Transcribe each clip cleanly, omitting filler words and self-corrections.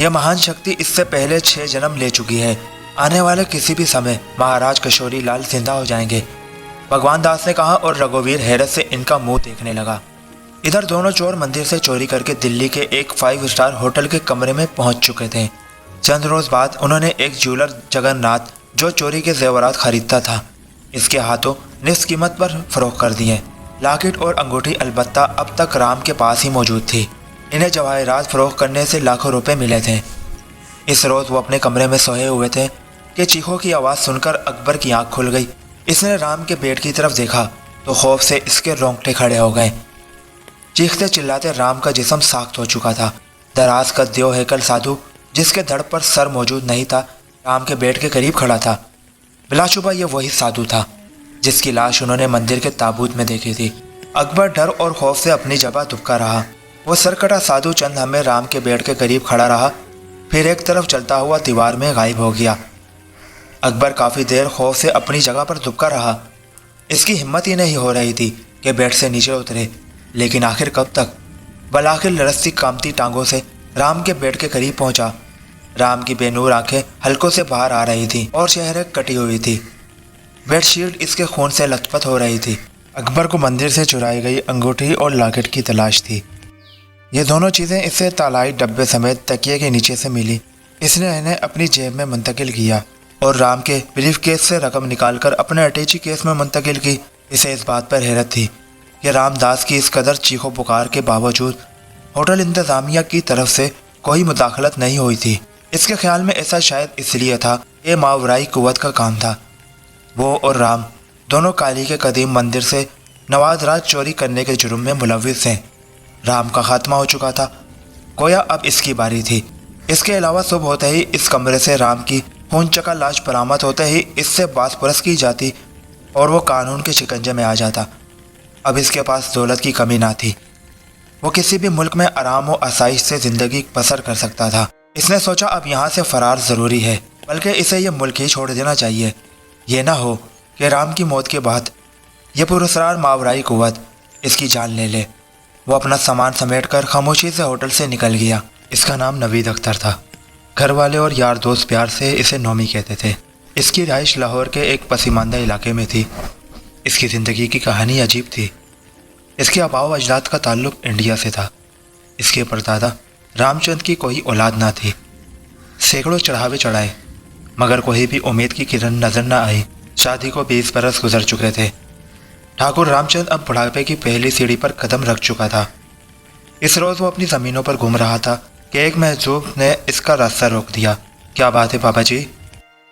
یہ مہان شکتی اس سے پہلے 6 جنم لے چکی ہے، آنے والے کسی بھی سمے مہاراج کشوری لال زندہ ہو جائیں گے، بھگوان داس نے کہا، اور رگھویر حیرت سے ان کا منہ دیکھنے لگا۔ ادھر دونوں چور مندر سے چوری کر کے دلی کے ایک 5 اسٹار ہوٹل کے کمرے میں پہنچ چکے تھے۔ چند روز بعد انہوں نے ایک جیولر جگن ناتھ جو چوری کے زیورات خریدتا تھا، اس کے ہاتھوں نصف قیمت پر فروخت کر دیے۔ لاکٹ اور انگوٹھی البتہ اب تک رام کے پاس ہی موجود تھی۔ انہیں جواہرات فروخت کرنے سے لاکھوں روپے ملے تھے۔ اس روز وہ اپنے کمرے میں سوئے ہوئے تھے کہ چیخوں کی آواز سن کر اکبر کی آنکھ کھل گئی۔ اس نے رام کے بیٹ کی طرف دیکھا تو خوف سے اس کے رونگٹے کھڑے ہو گئے۔ چیختے چلاتے رام کا جسم ساخت ہو چکا تھا۔ دراز کا دیو ہیکل سادھو جس کے دھڑ پر سر موجود نہیں تھا، رام کے بیٹ کے قریب کھڑا تھا۔ بلا شبہ یہ وہی سادھو تھا جس کی لاش انہوں نے مندر کے تابوت میں دیکھی تھی۔ اکبر ڈر اور خوف سے اپنی جگہ دبکا رہا۔ وہ سرکٹا سادھو چند ہمیں رام کے بیٹ کے قریب کھڑا رہا، پھر ایک طرف چلتا ہوا دیوار میں غائب ہو گیا۔ اکبر کافی دیر خوف سے اپنی جگہ پر دبکا رہا۔ اس کی ہمت ہی نہیں ہو رہی تھی کہ بیٹ سے نیچے اترے، لیکن آخر کب تک؟ بالآخر لرزتی کامتی ٹانگوں سے رام کے بیٹ کے قریب پہنچا۔ رام کی بے نور آنکھیں حلقوں سے باہر آ رہی تھیں اور چہرے کٹی ہوئی تھی۔ بیڈ شیٹ اس کے خون سے لت پت ہو رہی تھی۔ اکبر کو مندر سے چرائی گئی انگوٹھی اور لاکٹ کی تلاش تھی۔ یہ دونوں چیزیں اسے تالائی ڈبے سمیت تکیے کے نیچے سے ملی۔ اس نے انہیں اپنی جیب میں منتقل کیا اور رام کے بریف کیس سے رقم نکال کر اپنے اٹیچی کیس میں منتقل کی۔ اسے اس بات پر حیرت تھی کہ رام داس کی اس قدر چیخو پکار کے باوجود ہوٹل انتظامیہ کی طرف سے کوئی مداخلت نہیں ہوئی تھی۔ اس کے خیال میں ایسا شاید اس لیے تھا کہ ماورائی قوت کا کام تھا۔ وہ اور رام دونوں کالی کے قدیم مندر سے نواز راج چوری کرنے کے جرم میں ملوث ہیں۔ رام کا خاتمہ ہو چکا تھا، گویا اب اس کی باری تھی۔ اس کے علاوہ صبح ہوتے ہی اس کمرے سے رام کی خون چکا لاش برآمد ہوتے ہی اس سے باس پرس کی جاتی اور وہ قانون کے شکنجے میں آ جاتا۔ اب اس کے پاس دولت کی کمی نہ تھی، وہ کسی بھی ملک میں آرام و آسائش سے زندگی بسر کر سکتا تھا۔ اس نے سوچا اب یہاں سے فرار ضروری ہے، بلکہ اسے یہ ملک ہی چھوڑ دینا چاہیے۔ یہ نہ ہو کہ رام کی موت کے بعد یہ پراسرار ماورائی قوت اس کی جان لے لے۔ وہ اپنا سامان سمیٹ کر خاموشی سے ہوٹل سے نکل گیا۔ اس کا نام نوید اختر تھا۔ گھر والے اور یار دوست پیار سے اسے نومی کہتے تھے۔ اس کی رہائش لاہور کے ایک پسماندہ علاقے میں تھی۔ اس کی زندگی کی کہانی عجیب تھی۔ اس کے آباء و اجداد کا تعلق انڈیا سے تھا۔ اس کے پردادا رام چند کی کوئی اولاد نہ تھی۔ سینکڑوں چڑھاوے چڑھائے مگر کوئی بھی امید کی کرن نظر نہ آئی۔ شادی کو 20 برس گزر چکے تھے۔ ٹھاکر رام چند اب بڑھاپے کی پہلی سیڑھی پر قدم رکھ چکا تھا۔ اس روز وہ اپنی زمینوں پر گھوم رہا تھا کہ ایک محجوب نے اس کا راستہ روک دیا۔ کیا بات ہے بابا جی؟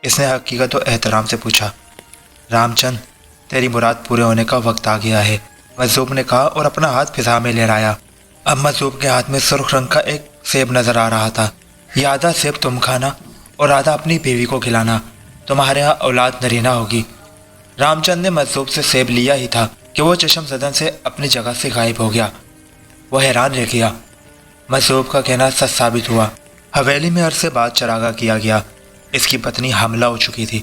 اس نے حقیقت و احترام سے پوچھا۔ رام چند، تیری مراد پورے ہونے کا وقت آ گیا ہے، مجذوب نے کہا اور اپنا ہاتھ فضا میں لہرایا۔ اب مجذوب کے ہاتھ میں سرخ رنگ کا ایک سیب نظر آ رہا تھا۔ یہ آدھا سیب تم کھانا اور آدھا اپنی بیوی کو کھلانا، تمہارے ہاں اولاد نرینہ ہوگی۔ رام چند نے مجذوب سے سیب لیا ہی تھا کہ وہ چشم زدن سے اپنی جگہ سے غائب ہو گیا۔ وہ حیران رہ گیا۔ مجذوب کا کہنا سچ ثابت ہوا۔ حویلی میں عرصے بعد چراغاں کیا گیا۔ اس کی پتنی حاملہ ہو چکی تھی۔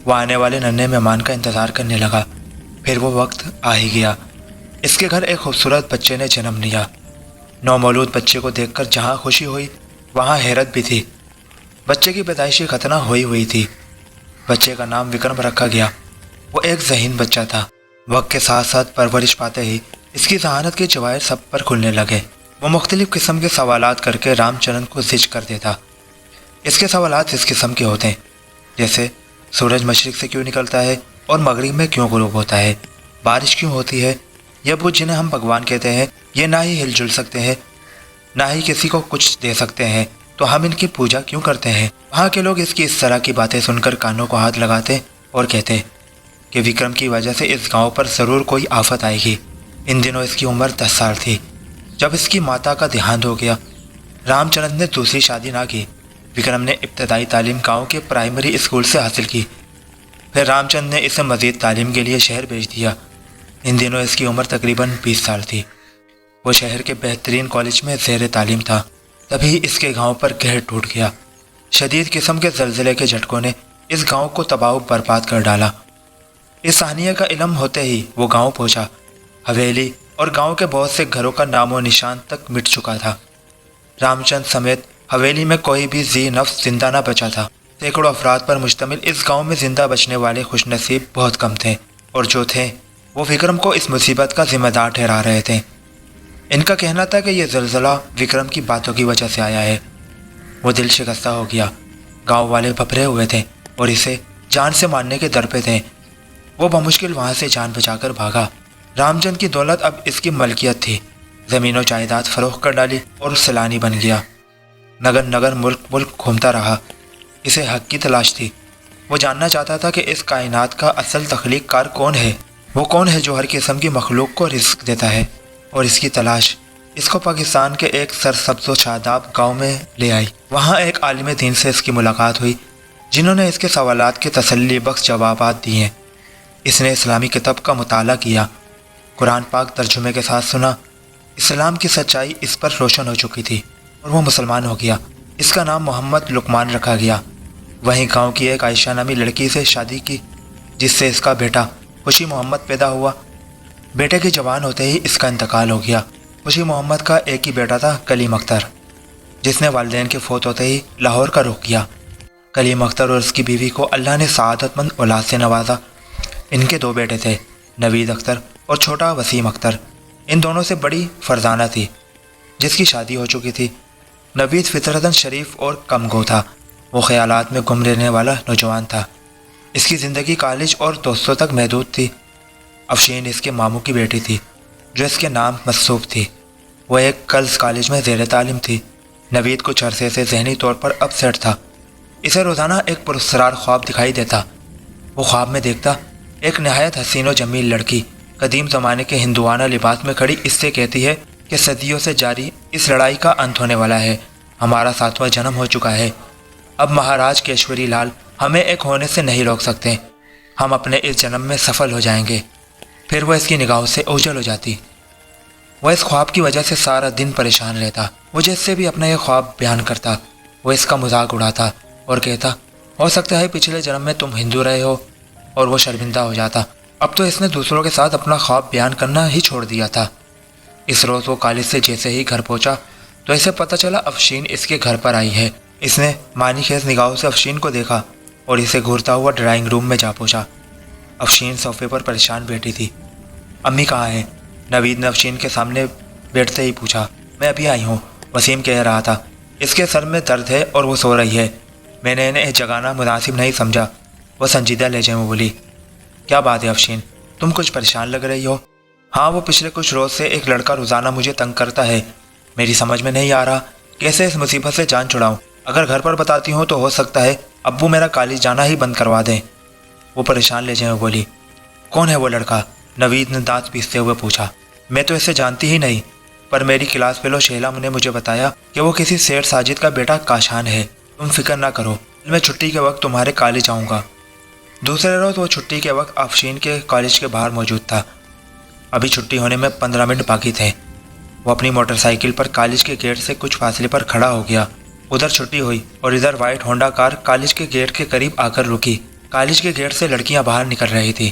وہ آنے والے ننھے مہمان کا انتظار کرنے لگا۔ پھر وہ وقت آ ہی گیا۔ اس کے گھر ایک خوبصورت بچے نے جنم لیا۔ نومولود بچے کو دیکھ کر جہاں خوشی ہوئی وہاں حیرت بھی تھی۔ بچے کی پیدائشی ختنہ ہوئی تھی۔ بچے کا نام وکرم رکھا گیا۔ وہ ایک ذہین بچہ تھا۔ وقت کے ساتھ ساتھ پرورش پاتے ہی اس کی ذہانت کے جواہر سب پر کھلنے لگے۔ وہ مختلف قسم کے سوالات کر کے رام چرن کو زج کر دیتا۔ اس کے سوالات اس قسم کے ہوتے ہیں جیسے سورج مشرق سے کیوں نکلتا ہے اور مغرب میں کیوں غروب ہوتا ہے، بارش کیوں ہوتی ہے، یہ بت جنہیں ہم بھگوان کہتے ہیں یہ نہ ہی ہل جل سکتے ہیں نہ ہی کسی کو کچھ دے سکتے ہیں، تو ہم ان کی پوجا کیوں کرتے ہیں۔ وہاں کے لوگ اس کی اس طرح کی باتیں سن کر کانوں کو ہاتھ لگاتے اور کہتے کہ وکرم کی وجہ سے اس گاؤں پر ضرور کوئی آفت آئے گی۔ ان دنوں اس کی عمر 10 سال تھی جب اس کی ماتا کا دیہانت ہو گیا۔ رام چرن نے دوسری شادی نہ کی۔ وکرم نے ابتدائی تعلیم گاؤں کے پرائمری اسکول سے حاصل کی۔ پھر رام چند نے اسے مزید تعلیم کے لیے شہر بھیج دیا۔ ان دنوں اس کی عمر تقریباً 20 سال تھی۔ وہ شہر کے بہترین کالج میں زیر تعلیم تھا۔ تبھی اس کے گاؤں پر قہر ٹوٹ گیا۔ شدید قسم کے زلزلے کے جھٹکوں نے اس گاؤں کو تباہ و برباد کر ڈالا۔ اس سانیہ کا علم ہوتے ہی وہ گاؤں پہنچا۔ حویلی اور گاؤں کے بہت سے گھروں کا نام و نشان تک مٹ چکا تھا۔ رام چند سمیت حویلی میں کوئی بھی ذی نفس زندہ نہ بچا تھا۔ سینکڑوں افراد پر مشتمل اس گاؤں میں زندہ بچنے والے خوش نصیب بہت کم تھے، اور جو تھے وہ وکرم کو اس مصیبت کا ذمہ دار ٹھہرا رہے تھے۔ ان کا کہنا تھا کہ یہ زلزلہ وکرم کی باتوں کی وجہ سے آیا ہے۔ وہ دل شکستہ ہو گیا۔ گاؤں والے بھپرے ہوئے تھے اور اسے جان سے مارنے کے در پہ تھے۔ وہ بمشکل وہاں سے جان بچا کر بھاگا۔ رام چند کی دولت اب اس کی ملکیت تھی۔ زمین و جائیداد فروخت کر ڈالی اور سیلانی بن گیا۔ نگر نگر ملک ملک گھومتا رہا۔ اسے حق کی تلاش تھی۔ وہ جاننا چاہتا تھا کہ اس کائنات کا اصل تخلیق کار کون ہے، وہ کون ہے جو ہر قسم کی مخلوق کو رزق دیتا ہے، اور اس کی تلاش اس کو پاکستان کے ایک سرسبز و شاداب گاؤں میں لے آئی۔ وہاں ایک عالم دین سے اس کی ملاقات ہوئی، جنہوں نے اس کے سوالات کے تسلی بخش جوابات دیے۔ اس نے اسلامی کتاب کا مطالعہ کیا، قرآن پاک ترجمے کے ساتھ سنا۔ اسلام کی سچائی اس پر روشن ہو چکی تھی اور وہ مسلمان ہو گیا۔ اس کا نام محمد لقمان رکھا گیا۔ وہیں گاؤں کی ایک عائشہ نامی لڑکی سے شادی کی، جس سے اس کا بیٹا خوشی محمد پیدا ہوا۔ بیٹے کے جوان ہوتے ہی اس کا انتقال ہو گیا۔ خوشی محمد کا ایک ہی بیٹا تھا، کلیم اختر، جس نے والدین کے فوت ہوتے ہی لاہور کا رخ کیا۔ کلیم اختر اور اس کی بیوی کو اللہ نے سعادت مند اولاد سے نوازا۔ ان کے 2 بیٹے تھے، نوید اختر اور چھوٹا وسیم اختر۔ ان دونوں سے بڑی فرزانہ تھی، جس کی شادی ہو چکی تھی۔ نوید فطرتاً شریف اور کم گو تھا۔ وہ خیالات میں گم رہنے والا نوجوان تھا۔ اس کی زندگی کالج اور دوستوں تک محدود تھی۔ افشین اس کے ماموں کی بیٹی تھی، جو اس کے نام مصروف تھی۔ وہ ایک گرلز کالج میں زیر تعلیم تھی۔ نوید کچھ عرصے سے ذہنی طور پر اپ سیٹ تھا۔ اسے روزانہ ایک پراسرار خواب دکھائی دیتا۔ وہ خواب میں دیکھتا ایک نہایت حسین و جمیل لڑکی قدیم زمانے کے ہندوانہ لباس میں کھڑی اس سے کہتی ہے کہ صدیوں سے جاری اس لڑائی کا انت ہونے والا ہے۔ ہمارا 7واں جنم ہو چکا ہے۔ اب مہاراج کیشوری لال ہمیں ایک ہونے سے نہیں روک سکتے۔ ہم اپنے اس جنم میں سفل ہو جائیں گے۔ پھر وہ اس کی نگاہوں سے اوجھل ہو جاتی۔ وہ اس خواب کی وجہ سے سارا دن پریشان رہتا۔ وہ جس سے بھی اپنا یہ خواب بیان کرتا، وہ اس کا مذاق اڑاتا اور کہتا، ہو سکتا ہے پچھلے جنم میں تم ہندو رہے ہو، اور وہ شرمندہ ہو جاتا۔ اب تو اس نے دوسروں کے ساتھ اپنا خواب بیان کرنا ہی چھوڑ دیا تھا۔ اس روز وہ کالج سے جیسے ہی گھر پہنچا تو اسے پتہ چلا افشین اس کے گھر پر آئی ہے۔ اس نے معنی خیز نگاہوں سے افشین کو دیکھا اور اسے گھورتا ہوا ڈرائنگ روم میں جا پہنچا۔ افشین صوفے پر پریشان بیٹھی تھی۔ امی کہاں ہیں؟ نوید نے افشین کے سامنے بیٹھتے ہی پوچھا۔ میں ابھی آئی ہوں، وسیم کہہ رہا تھا۔ اس کے سر میں درد ہے اور وہ سو رہی ہے۔ میں نے انہیں جگانا مناسب نہیں سمجھا، وہ سنجیدہ لہجے میں بولی۔ کیا بات ہے افشین، تم کچھ پریشان لگ رہی ہو؟ ہاں، وہ پچھلے کچھ روز سے ایک لڑکا روزانہ مجھے تنگ کرتا ہے۔ میری سمجھ میں نہیں آ رہا کیسے اس مصیبت سے جان چھڑاؤں۔ اگر گھر پر بتاتی ہوں تو ہو سکتا ہے ابو میرا کالج جانا ہی بند کروا دیں، وہ پریشان لہجے میں بولی۔ کون ہے وہ لڑکا؟ نوید نے دانت پیستے ہوئے پوچھا۔ میں تو اسے جانتی ہی نہیں، پر میری کلاس فیلو شیلا نے مجھے بتایا کہ وہ کسی سیٹ ساجد کا بیٹا کاشان ہے۔ تم فکر نہ کرو، میں چھٹی کے وقت تمہارے کالج آؤں گا۔ دوسرے روز وہ چھٹی کے وقت افشین کے کالج کے باہر موجود تھا۔ ابھی چھٹی ہونے میں 15 منٹ باقی تھے۔ وہ اپنی موٹر سائیکل پر کالج کے گیٹ سے کچھ فاصلے پر کھڑا ہو گیا۔ ادھر چھٹی ہوئی اور ادھر وائٹ ہونڈا کار کالج کے گیٹ کے قریب آ کر رکی۔ کالج کے گیٹ سے لڑکیاں باہر نکل رہی تھی۔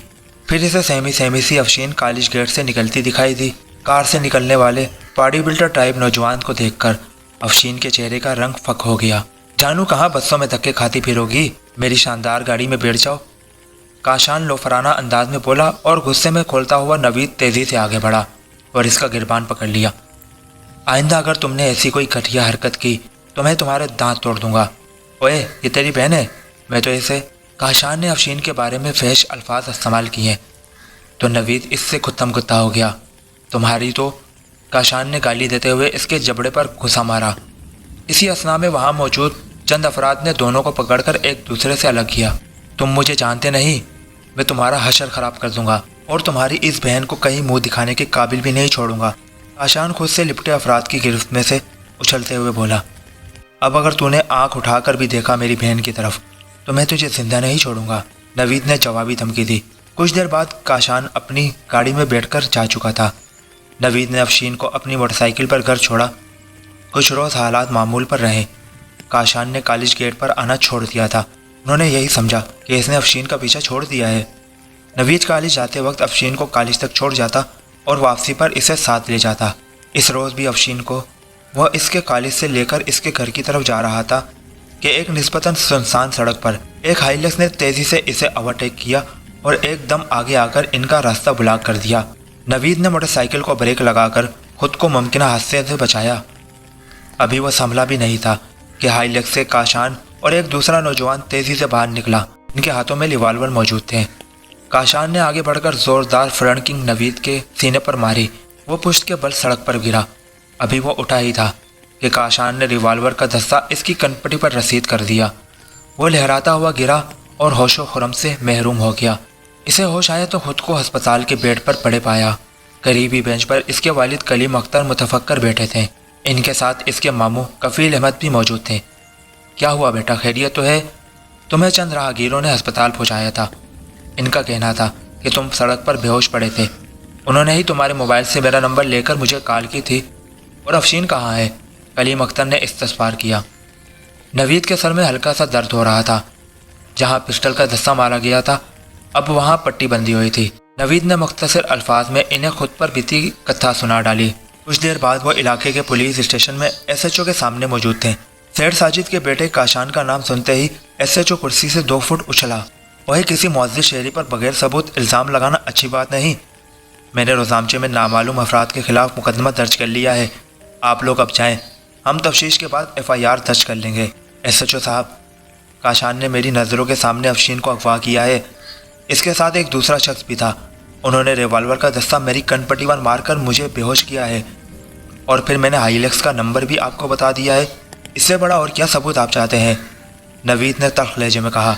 پھر اسے سہمی سی افشین کالج گیٹ سے نکلتی دکھائی دی۔ کار سے نکلنے والے باڈی بلڈر ٹائپ نوجوان کو دیکھ کر افشین کے چہرے کا رنگ فک ہو گیا۔ جانو کہاں بسوں میں دھکے کھاتی پھروگی، میری شاندار گاڑی میں بیٹھ جاؤ، کاشان لوفرانہ انداز میں بولا، اور غصے میں کھولتا ہوا نوید تیزی سے آگے بڑھا اور اس کا گربان پکڑ لیا۔ آئندہ اگر تم نے ایسی کوئی گھٹیا حرکت کی تو میں تمہارے دانت توڑ دوں گا۔ اوئے، یہ تیری بہن ہے؟ میں تو اسے… کاشان نے افشین کے بارے میں فحش الفاظ استعمال کیے تو نوید اس سے کتم کتا ہو گیا۔ تمہاری تو… کاشان نے گالی دیتے ہوئے اس کے جبڑے پر گھسا مارا۔ اسی اثنا میں وہاں موجود چند افراد نے دونوں کو پکڑ کر ایک دوسرے سے الگ کیا۔ تم مجھے جانتے نہیں، میں تمہارا حشر خراب کر دوں گا اور تمہاری اس بہن کو کہیں منہ دکھانے کے قابل بھی نہیں چھوڑوں گا۔ کاشان خود سے لپٹے افراد کی گرفت میں سے اچھلتے ہوئے بولا۔ اب اگر تو نے آنکھ اٹھا کر بھی دیکھا میری بہن کی طرف تو میں تجھے زندہ نہیں چھوڑوں گا، نوید نے جوابی دھمکی دی۔ کچھ دیر بعد کاشان اپنی گاڑی میں بیٹھ کر جا چکا تھا۔ نوید نے افشین کو اپنی موٹر سائیکل پر گھر چھوڑا۔ کچھ روز حالات معمول پر رہے۔ کاشان نے کالج گیٹ پر آنا چھوڑ دیا تھا۔ انہوں نے یہی سمجھا کہ اس نے افشین کا پیچھا چھوڑ دیا ہے۔ نوید کالج جاتے وقت افشین کو کالج تک چھوڑ جاتا اور واپسی پر اسے ساتھ لے جاتا۔ اس روز بھی افشین کو وہ اس کے کالج سے لے کر اس کے گھر کی طرف جا رہا تھا کہ ایک نسبتاً سنسان سڑک پر ایک ہائیلکس نے تیزی سے اسے اوورٹیک کیا اور ایک دم آگے آ کر ان کا راستہ بلاک کر دیا۔ نوید نے موٹر سائیکل کو بریک لگا کر خود کو ممکنہ حادثے سے بچایا۔ ابھی وہ سنبھلا بھی نہیں تھا کہ ہائیلکس سے کاشان اور ایک دوسرا نوجوان تیزی سے باہر نکلا۔ ان کے ہاتھوں میں ریوالور موجود تھے۔ کاشان نے آگے بڑھ کر زوردار فرنٹ کنگ نوید کے سینے پر ماری۔ وہ پشت کے بل سڑک پر گرا۔ ابھی وہ اٹھا ہی تھا کہ کاشان نے ریوالور کا دستہ اس کی کنپٹی پر رسید کر دیا۔ وہ لہراتا ہوا گرا اور ہوش و خرم سے محروم ہو گیا۔ اسے ہوش آیا تو خود کو ہسپتال کے بیڈ پر پڑے پایا۔ قریبی بینچ پر اس کے والد کلیم اختر متفکر بیٹھے تھے۔ ان کے ساتھ اس کے ماموں کفیل احمد بھی موجود تھے۔ کیا ہوا بیٹا، خیریت تو ہے؟ تمہیں چند راہگیروں نے ہسپتال پہنچایا تھا۔ ان کا کہنا تھا کہ تم سڑک پر بے ہوش پڑے تھے۔ انہوں نے ہی تمہارے موبائل سے میرا نمبر لے کر مجھے کال کی تھی۔ اور افشین کہاں ہے؟ کلیم اختر نے استفسار کیا۔ نوید کے سر میں ہلکا سا درد ہو رہا تھا۔ جہاں پسٹل کا دستہ مارا گیا تھا اب وہاں پٹی بندھی ہوئی تھی۔ نوید نے مختصر الفاظ میں انہیں خود پر بیتی کتھا سنا ڈالی۔ کچھ دیر بعد وہ علاقے کے پولیس اسٹیشن میں ایس ایچ او کے سامنے موجود تھے۔ سیٹھ ساجد کے بیٹے کاشان کا نام سنتے ہی ایس ایچ او کرسی سے 2 فٹ اچھلا۔ وہی کسی معزز شہری پر بغیر ثبوت الزام لگانا اچھی بات نہیں۔ میں نے روزنامچے میں نامعلوم افراد کے خلاف مقدمہ درج کر لیا ہے۔ آپ لوگ اب جائیں، ہم تفتیش کے بعد ایف آئی آر درج کر لیں گے۔ ایس ایچ او صاحب، کاشان نے میری نظروں کے سامنے افشین کو اغوا کیا ہے۔ اس کے ساتھ ایک دوسرا شخص بھی تھا۔ انہوں نے ریوالور کا دستہ میری کنپٹی پر مار کر مجھے بے ہوش کیا ہے، اور پھر میں نے ہائیلکس کا نمبر بھی آپ کو بتا دیا ہے۔ اس سے بڑا اور کیا ثبوت آپ چاہتے ہیں؟ نوید نے تلخ لہجے میں کہا۔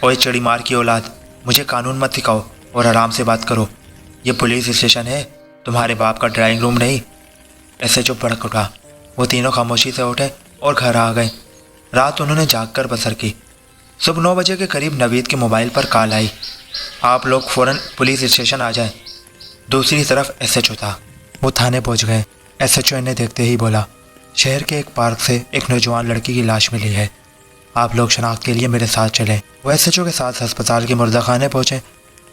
اوے چڑی مار کی اولاد، مجھے قانون مت سکھاؤ اور آرام سے بات کرو۔ یہ پولیس اسٹیشن ہے، تمہارے باپ کا ڈرائنگ روم نہیں۔ ایس ایچ او بھڑک اٹھا۔ وہ تینوں خاموشی سے اٹھے اور گھر آ گئے۔ رات انہوں نے جاگ کر بسر کی۔ صبح 9 بجے کے قریب نوید کے موبائل پر کال آئی۔ آپ لوگ فوراً پولیس اسٹیشن آ جائیں۔ دوسری طرف ایس ایچ او تھا۔ وہ تھانے پہنچ گئے۔ ایس ایچ او انہیں دیکھتے ہی بولا، شہر کے ایک پارک سے ایک نوجوان لڑکی کی لاش ملی ہے، آپ لوگ شناخت کے لیے میرے ساتھ چلیں۔ وہ ایس ایچ او کے ساتھ ہسپتال کے مردہ خانے پہنچے۔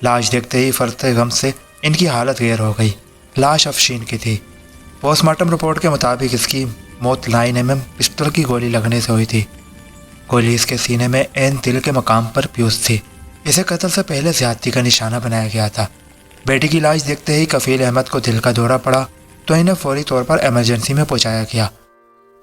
لاش دیکھتے ہی فرط غم سے ان کی حالت غیر ہو گئی۔ لاش افشین کی تھی۔ پوسٹ مارٹم رپورٹ کے مطابق اس کی موت 9 mm پسٹل کی گولی لگنے سے ہوئی تھی۔ گولی اس کے سینے میں عین دل کے مقام پر پیوست تھی۔ اسے قتل سے پہلے زیادتی کا نشانہ بنایا گیا تھا۔ بیٹی کی لاش دیکھتے ہی کفیل احمد کو دل کا دورہ پڑا تو انہیں فوری طور پر ایمرجنسی میں پہنچایا گیا،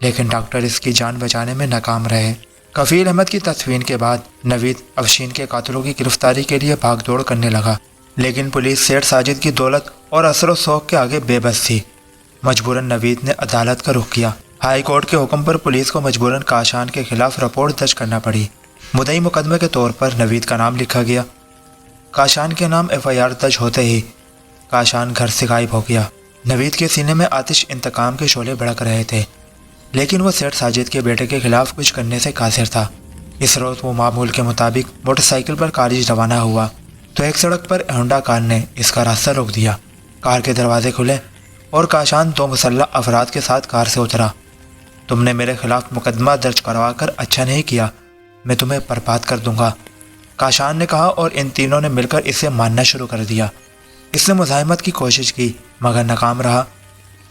لیکن ڈاکٹر اس کی جان بچانے میں ناکام رہے۔ کفیل احمد کی تدفین کے بعد نوید افشین کے قاتلوں کی گرفتاری کے لیے بھاگ دوڑ کرنے لگا، لیکن پولیس سیٹھ ساجد کی دولت اور اثر و شوق کے آگے بے بس تھی۔ مجبوراً نوید نے عدالت کا رخ کیا۔ ہائی کورٹ کے حکم پر پولیس کو مجبوراً کاشان کے خلاف رپورٹ درج کرنا پڑی۔ مدعی مقدمے کے طور پر نوید کا نام لکھا گیا۔ کاشان کے نام ایف آئی آر درج ہوتے ہی کاشان گھر سے غائب ہو گیا۔ نوید کے سینے میں آتش انتقام کے شعلے بھڑک رہے تھے، لیکن وہ سیٹھ ساجد کے بیٹے کے خلاف کچھ کرنے سے قاصر تھا۔ اس روز وہ معمول کے مطابق موٹر سائیکل پر کالج روانہ ہوا تو ایک سڑک پر ہونڈا کار نے اس کا راستہ روک دیا۔ کار کے دروازے کھلے اور کاشان 2 مسلح افراد کے ساتھ کار سے اترا۔ تم نے میرے خلاف مقدمہ درج کروا کر اچھا نہیں کیا، میں تمہیں برباد کر دوں گا، کاشان نے کہا، اور ان تینوں نے مل کر اسے مارنا شروع کر دیا۔ اس نے مزاحمت کی کوشش کی مگر ناکام رہا۔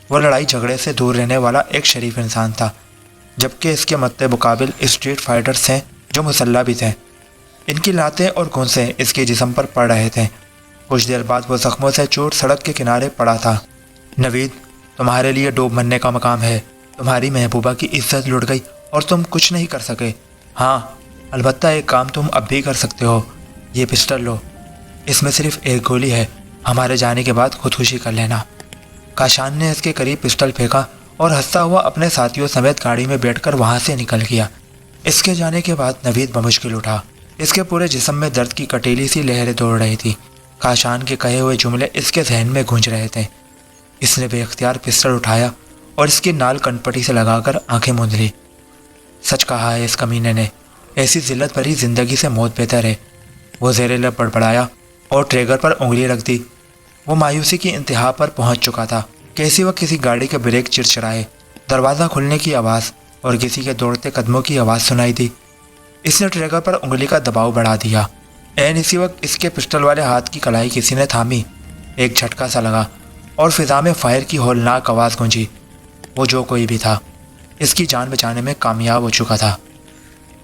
وہ لڑائی جھگڑے سے دور رہنے والا ایک شریف انسان تھا، جبکہ اس کے مد مقابل اسٹریٹ فائٹرز ہیں جو مسلح بھی تھے۔ ان کی لاتیں اور گھونسے اس کے جسم پر پڑ رہے تھے۔ کچھ دیر بعد وہ زخموں سے چوٹ سڑک کے کنارے پڑا تھا۔ نوید، تمہارے لیے ڈوب مرنے کا مقام ہے۔ تمہاری محبوبہ کی عزت لٹ گئی اور تم کچھ نہیں کر سکے۔ ہاں، البتہ ایک کام تم اب بھی کر سکتے ہو، یہ پسٹل لو، اس میں صرف ایک گولی ہے، ہمارے جانے کے بعد خودکشی کر لینا۔ کاشان نے اس کے قریب پسٹل پھینکا اور ہنستا ہوا اپنے ساتھیوں سمیت گاڑی میں بیٹھ کر وہاں سے نکل گیا۔ اس کے جانے کے بعد نوید بمشکل اٹھا۔ اس کے پورے جسم میں درد کی کٹیلی سی لہریں دوڑ رہی تھی۔ کاشان کے کہے ہوئے جملے اس کے ذہن میں گونج رہے تھے۔ اس نے بے اختیار پسٹل اٹھایا اور اس کی نال کنپٹی سے لگا کر آنکھیں موند لی۔ سچ کہا ہے اس کمینے نے، ایسی ذلت بھری زندگی سے موت بہتر ہے۔ وہ زیر لب بڑبڑایا اور ٹریگر پر انگلی رکھ دی۔ وہ مایوسی کی انتہا پر پہنچ چکا تھا کہ اسی وقت کسی گاڑی کے بریک چرچرائے، دروازہ کھلنے کی آواز اور کسی کے دوڑتے قدموں کی آواز سنائی دی۔ اس نے ٹریگر پر انگلی کا دباؤ بڑھا دیا۔ عین اسی وقت اس کے پسٹل والے ہاتھ کی کلائی کسی نے تھامی۔ ایک جھٹکا سا لگا اور فضا میں فائر کی ہولناک آواز گونجی۔ وہ جو کوئی بھی تھا اس کی جان بچانے میں کامیاب ہو چکا تھا۔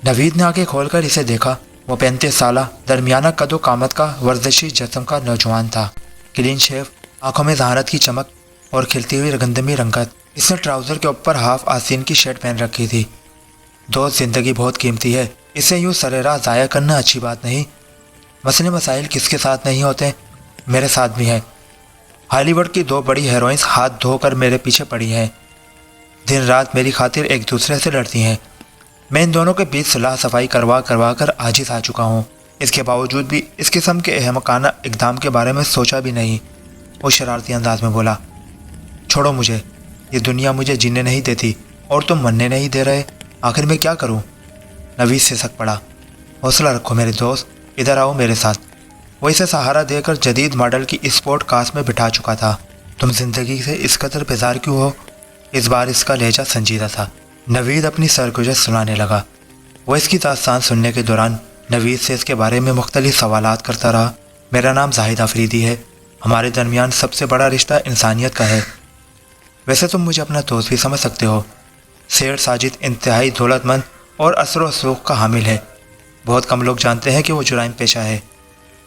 نوید نے آنکھیں کھول کر اسے دیکھا۔ وہ 35 سالہ درمیانہ قد و قامت کا ورزشی جسم کا نوجوان تھا، کلین شیو، آنکھوں میں ذہانت کی چمک اور کھلتی ہوئی گندمی رنگت۔ اس نے ٹراؤزر کے اوپر ہاف آستین کی شرٹ پہن رکھی تھی۔ دوست، زندگی بہت قیمتی ہے، اسے یوں سرِ راہ ضائع کرنا اچھی بات نہیں۔ مسئلے مسائل کس کے ساتھ نہیں ہوتے، میرے ساتھ بھی ہے۔ ہالی ووڈ کی 2 بڑی ہیروئنز ہاتھ دھو کر میرے پیچھے پڑی ہیں، دن رات میری خاطر ایک دوسرے سے لڑتی ہیں۔ میں ان دونوں کے بیچ صلاح صفائی کروا کر عاجز آ چکا ہوں۔ اس کے باوجود بھی اس قسم کے احمقانہ اقدام کے بارے میں سوچا بھی نہیں۔ وہ شرارتی انداز میں بولا، چھوڑو مجھے، یہ دنیا مجھے جینے نہیں دیتی اور تم مرنے نہیں دے رہے، آخر میں کیا کروں؟ نوید سسک پڑا۔ حوصلہ رکھو میرے دوست، ادھر آؤ میرے ساتھ۔ وہ اسے سہارا دے کر جدید ماڈل کی اسپورٹ کار میں بٹھا چکا تھا۔ تم زندگی سے اس قدر بیزار کیوں ہو؟ اس بار اس کا لہجہ سنجیدہ تھا۔ نوید اپنی سرگزشت سنانے لگا۔ وہ اس کی داستان سننے کے دوران نوید سے اس کے بارے میں مختلف سوالات کرتا رہا۔ میرا نام زاہد آفریدی ہے، ہمارے درمیان سب سے بڑا رشتہ انسانیت کا ہے۔ ویسے تم مجھے اپنا دوست بھی سمجھ سکتے ہو۔ سیٹھ ساجد انتہائی دولت مند اور اثر و رسوخ کا حامل ہے۔ بہت کم لوگ جانتے ہیں کہ وہ جرائم پیشہ ہے۔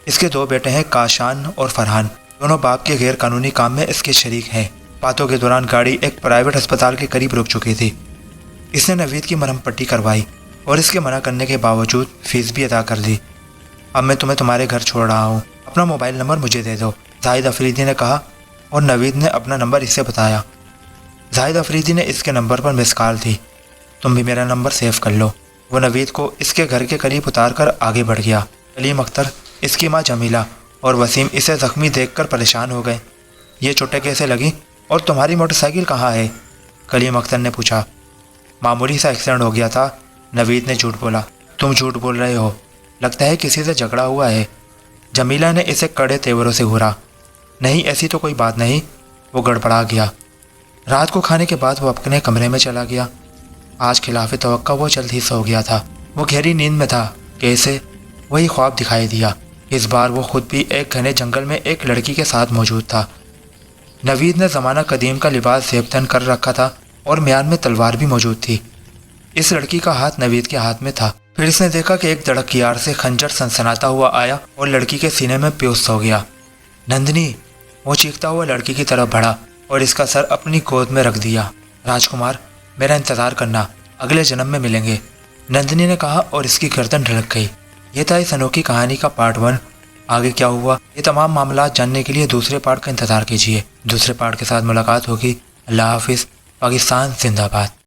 اس کے 2 بیٹے ہیں، کاشان اور فرحان، دونوں باپ کے غیر قانونی کام میں اس کے شریک ہیں۔ باتوں کے دوران گاڑی ایک پرائیویٹ ہسپتال کے قریب رک چکی تھی۔ اس نے نوید کی مرہم پٹی کروائی اور اس کے منع کرنے کے باوجود فیس بھی ادا کر دی۔ اب میں تمہیں تمہارے گھر چھوڑ رہا ہوں، اپنا موبائل نمبر مجھے دے دو، زاہد آفریدی نے کہا، اور نوید نے اپنا نمبر اسے بتایا۔ زاہد آفریدی نے اس کے نمبر پر مس کال دی۔ تم بھی میرا نمبر سیو کر لو۔ وہ نوید کو اس کے گھر کے قریب اتار کر آگے بڑھ گیا۔ کلیم اختر، اس کی ماں جمیلہ اور وسیم اسے زخمی دیکھ کر پریشان ہو گئے۔ یہ چوٹیں کیسے لگیں اور تمہاری موٹر سائیکل کہاں ہے؟ کلیم اختر نے پوچھا۔ معمولی سا ایکسیڈنٹ ہو گیا تھا، نوید نے جھوٹ بولا۔ تم جھوٹ بول رہے ہو، لگتا ہے کسی سے جھگڑا ہوا ہے۔ جمیلہ نے اسے کڑے تیوروں سے گھورا۔ نہیں، ایسی تو کوئی بات نہیں۔ وہ گڑبڑا گیا۔ رات کو کھانے کے بعد وہ اپنے کمرے میں چلا گیا۔ آج خلاف توقع وہ جلد ہی سو گیا تھا۔ وہ گہری نیند میں تھا کہ اسے وہی خواب دکھائی دیا۔ اس بار وہ خود بھی ایک گھنے جنگل میں ایک لڑکی کے ساتھ موجود تھا۔ نوید نے زمانہ قدیم کا لباس زیب تن کر رکھا تھا اور میان میں تلوار بھی موجود تھی۔ اس لڑکی کا ہاتھ نوید کے ہاتھ میں تھا۔ پھر اس نے دیکھا کہ ایک دھڑکیار سے خنجر سنسناتا ہوا آیا اور لڑکی کے سینے میں پیوست ہو گیا۔ نندنی! وہ چیختا ہوا لڑکی کی طرف بڑھا اور اس کا سر اپنی گود میں رکھ دیا۔ راجکمار، میرا انتظار کرنا، اگلے جنم میں ملیں گے، نندنی نے کہا اور اس کی گردن ڈھلک گئی۔ یہ تھا اس انوکھی کہانی کا پارٹ 1۔ آگے کیا ہوا، یہ تمام معاملات جاننے کے لیے دوسرے پارٹ کا انتظار کیجیے۔ دوسرے پارٹ کے ساتھ ملاقات ہوگی۔ اللہ حافظ۔ پاکستان زندہ باد۔